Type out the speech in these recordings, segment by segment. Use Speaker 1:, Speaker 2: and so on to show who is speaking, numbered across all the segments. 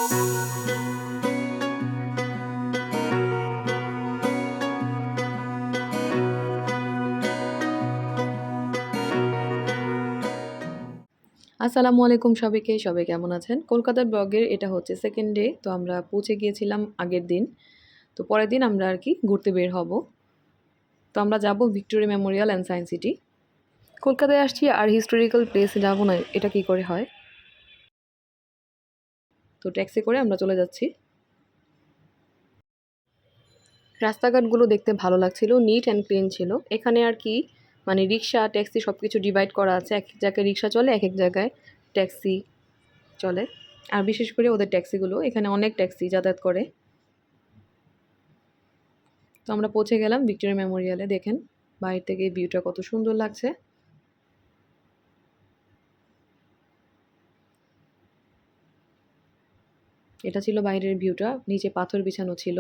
Speaker 1: আসসালামু আলাইকুম সবাইকে। সবাই কেমন আছেন? কলকাতার ব্লগের এটা হচ্ছে 2nd ডে। তো আমরা পৌঁছে গিয়েছিলাম আগের দিন। তো পরের দিন আমরা আর কি ঘুরতে বের হব। তো আমরা যাব Victoria Memorial and science city. কলকাতায় আসছি আর হিস্টোরিক্যাল প্লেসে যাব না, এটা কি করে হয়? তো ট্যাক্সি করে আমরা চলে যাচ্ছি। রাস্তাঘাটগুলো দেখতে ভালো লাগছিল, নিট অ্যান্ড ক্লিন ছিল। এখানে আর কি মানে রিক্সা, ট্যাক্সি সবকিছু ডিভাইড করা আছে। এক এক জায়গায় রিক্সা চলে, এক এক জায়গায় ট্যাক্সি চলে। আর বিশেষ করে ওদের ট্যাক্সিগুলো, এখানে অনেক ট্যাক্সি যাতায়াত করে। তো আমরা পৌঁছে গেলাম ভিক্টোরিয়া মেমোরিয়ালে। দেখেন বাইরে থেকে এই ভিউটা কত সুন্দর লাগছে। এটা ছিল বাইরের ভিউটা, নিচে পাথর বিছানো ছিল।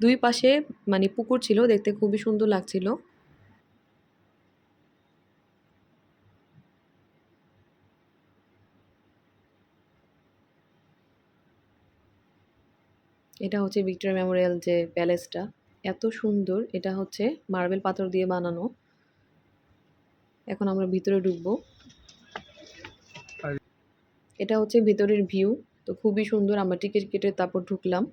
Speaker 1: দুই পাশে মানে পুকুর ছিল, দেখতে খুবই সুন্দর লাগছিল। এটা হচ্ছে ভিক্টোরিয়া মেমোরিয়াল যে প্যালেসটা, এত সুন্দর। এটা হচ্ছে মার্বেল পাথর দিয়ে বানানো। এখন আমরা ভিতরে ঢুকবো। এটা হচ্ছে ভিতরের ভিউ। তো খুবই সুন্দর, আমরা টিকিট কেটে তারপর ঢুকলাম।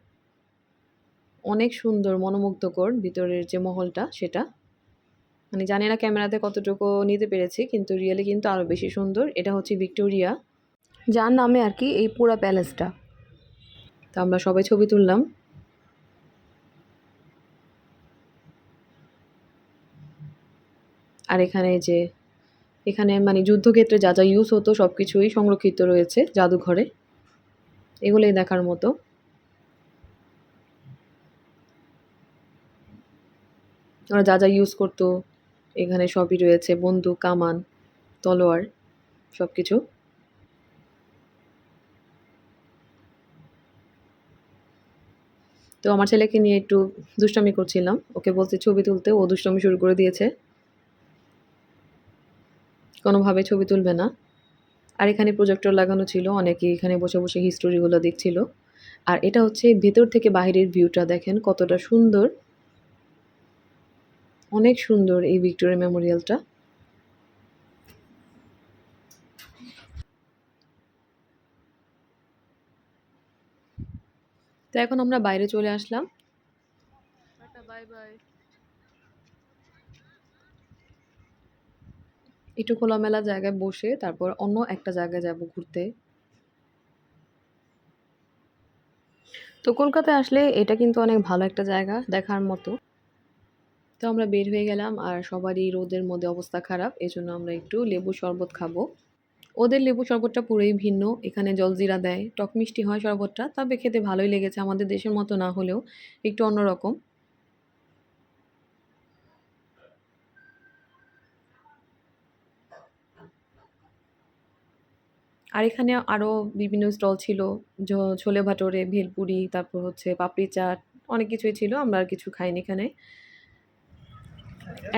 Speaker 1: অনেক সুন্দর, মনোমুগ্ধকর ভিতরের যে মহলটা সেটা। মানে জানি না ক্যামেরাতে কতটুকু নিতে পেরেছি, কিন্তু রিয়েলি কিন্তু আরও বেশি সুন্দর। এটা হচ্ছে ভিক্টোরিয়া, যার নামে আর কি এই পুরা প্যালেসটা। তো আমরা সবাই ছবি তুললাম। আর এখানে মানে যুদ্ধক্ষেত্রে যা যা ইউজ হতো সব কিছুই সংরক্ষিত রয়েছে জাদুঘরে। এগুলোই দেখার মতো। ওরা যা যা ইউজ করতো এখানে সবই রয়েছে, বন্দুক, কামান, তলোয়ার, সব কিছু। তো আমার ছেলেকে নিয়ে একটু দুষ্টামি করছিলাম, ওকে বলছি ছবি তুলতে, ও দুষ্টামি শুরু করে দিয়েছে, কোনোভাবে ছবি তুলবে না। আর এখানে প্রজেক্টর লাগানো ছিল, অনেকে এখানে বসে বসে হিস্টোরিগুলো দেখছিল। আর এটা হচ্ছে ভেতর থেকে বাহিরের ভিউটা, দেখেন কতটা সুন্দর। অনেক সুন্দর এই ভিক্টোরিয়া মেমোরিয়ালটা। তো এখন আমরা বাইরে চলে আসলাম। Tata, bye bye. একটু খোলামেলা জায়গায় বসে তারপর অন্য একটা জায়গায় যাব ঘুরতে। তো কলকাতায় আসলে এটা কিন্তু অনেক ভালো একটা জায়গা দেখার মতো। তো আমরা বের হয়ে গেলাম আর সবারই রোদের মধ্যে অবস্থা খারাপ, এজন্য আমরা একটু লেবু শরবত খাবো। ওদের লেবু শরবতটা পুরোই ভিন্ন, এখানে জলজিরা দেয়, টক মিষ্টি হয় শরবতটা, তবে খেতে ভালোই লেগেছে, আমাদের দেশের মতো না হলেও একটু অন্যরকম। আর এখানে আরও বিভিন্ন স্টল ছিল, ছোলে ভাটোরে, ভেলপুরি, তারপর হচ্ছে পাপড়ি চাট, অনেক কিছুই ছিল। আমরা আর কিছু খাইনি এখানে।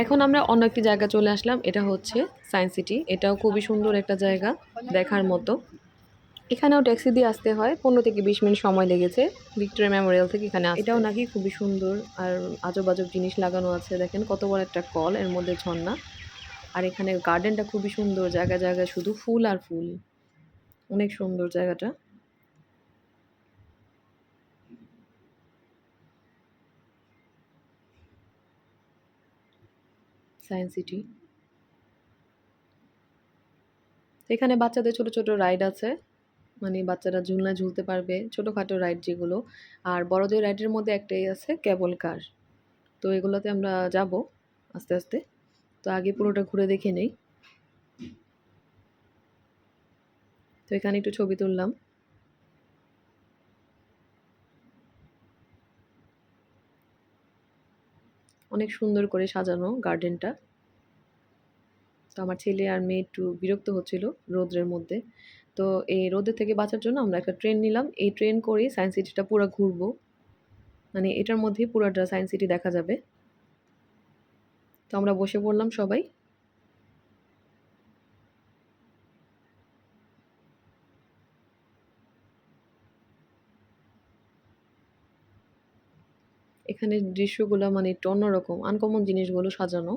Speaker 1: এখন আমরা অন্য একটি জায়গা চলে আসলাম, এটা হচ্ছে সায়েন্স সিটি। এটাও খুবই সুন্দর একটা জায়গা দেখার মতো। এখানেও ট্যাক্সি দিয়ে আসতে হয়, 15 থেকে 20 মিনিট সময় লেগেছে ভিক্টোরিয়া মেমোরিয়াল থেকে এখানে আসতে। এটাও নাকি খুবই সুন্দর, আর আজব আজব জিনিস লাগানো আছে। দেখেন কত বড় একটা কল, এর মধ্যে ঝর্ণা। আর এখানে গার্ডেনটা খুবই সুন্দর, জায়গায় জায়গায় শুধু ফুল আর ফুল। অনেক সুন্দর জায়গাটা। Science city. এখানে বাচ্চাদের ছোট ছোট রাইড আছে, মানে বাচ্চারা ঝুলনায় ঝুলতে পারবে, ছোটোখাটো রাইড যেগুলো। আর বড়দের রাইডের মধ্যে একটাই আছে কেবল কার। তো এগুলোতে আমরা যাব আস্তে আস্তে। তো আগে পুরোটা ঘুরে দেখে নেই। তো এখানে একটু ছবি তুললাম। অনেক সুন্দর করে সাজানো গার্ডেনটা। তো আমার ছেলে আর মেয়ে একটু বিরক্ত হচ্ছিল রোদ্রের মধ্যে। তো এই রোদের থেকে বাঁচার জন্য আমরা একটা ট্রেন নিলাম। এই ট্রেন করেই সায়েন্স সিটিটা পুরা ঘুরবো। মানে এটার মধ্যেই পুরাটা সায়েন্স সিটি দেখা যাবে। তো আমরা বসে পড়লাম সবাই। এখানের দৃশ্যগুলো মানে একটু অন্যরকম, আনকমন জিনিসগুলো সাজানো।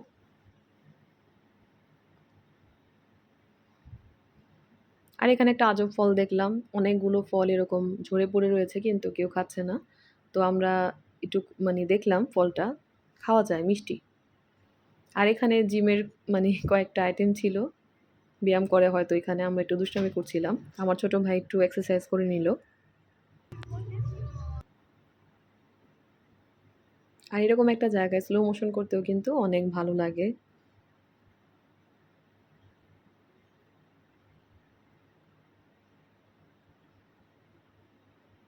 Speaker 1: আর এখানে একটা আজব ফল দেখলাম। অনেকগুলো ফল এরকম ঝরে পড়ে রয়েছে কিন্তু কেউ খাচ্ছে না। তো আমরা একটু মানে দেখলাম ফলটা, খাওয়া যায়, মিষ্টি। আর এখানে জিমের মানে কয়েকটা আইটেম ছিল। ব্যায়াম করে হয়তো এখানে আমরা একটু দুষ্টামি করছিলাম। আমার ছোট ভাই একটু এক্সারসাইজ করে নিল। আর এরকম একটা জায়গায় স্লো মোশন করতেও কিন্তু অনেক ভালো লাগে।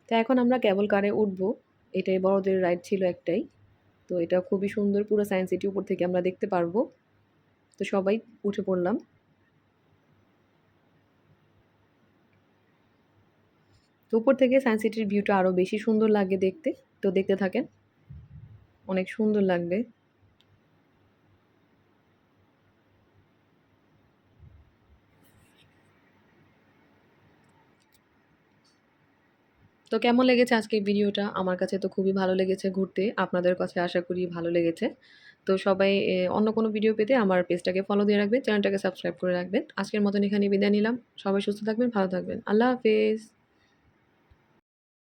Speaker 1: তো এখন আমরা ক্যাবল কারে উঠবো। এটাই বড়দের রাইড ছিল একটাই। তো এটা খুবই সুন্দর, পুরো সায়েন্স সিটি উপর থেকে আমরা দেখতে পারবো। তো সবাই উঠে পড়লাম। তো উপর থেকে সায়েন্স সিটির ভিউটা আরো বেশি সুন্দর লাগে দেখতে। তো দেখতে থাকেন। অনেক সুন্দর লাগবে। তো কেমন লেগেছে আজকের ভিডিওটা? আমার কাছে তো খুবই ভালো লেগেছে ঘুরতে। আপনাদের কাছে আশা করি ভালো লেগেছে। তো সবাই অন্য কোনো ভিডিও পেতে আমার পেজটাকে ফলো দিয়ে রাখবেন, চ্যানেলটাকে সাবস্ক্রাইব করে রাখবেন। আজকের মতন এখানেই বিদায় নিলাম। সবাই সুস্থ থাকবেন, ভালো থাকবেন। আল্লাহ হাফেজ।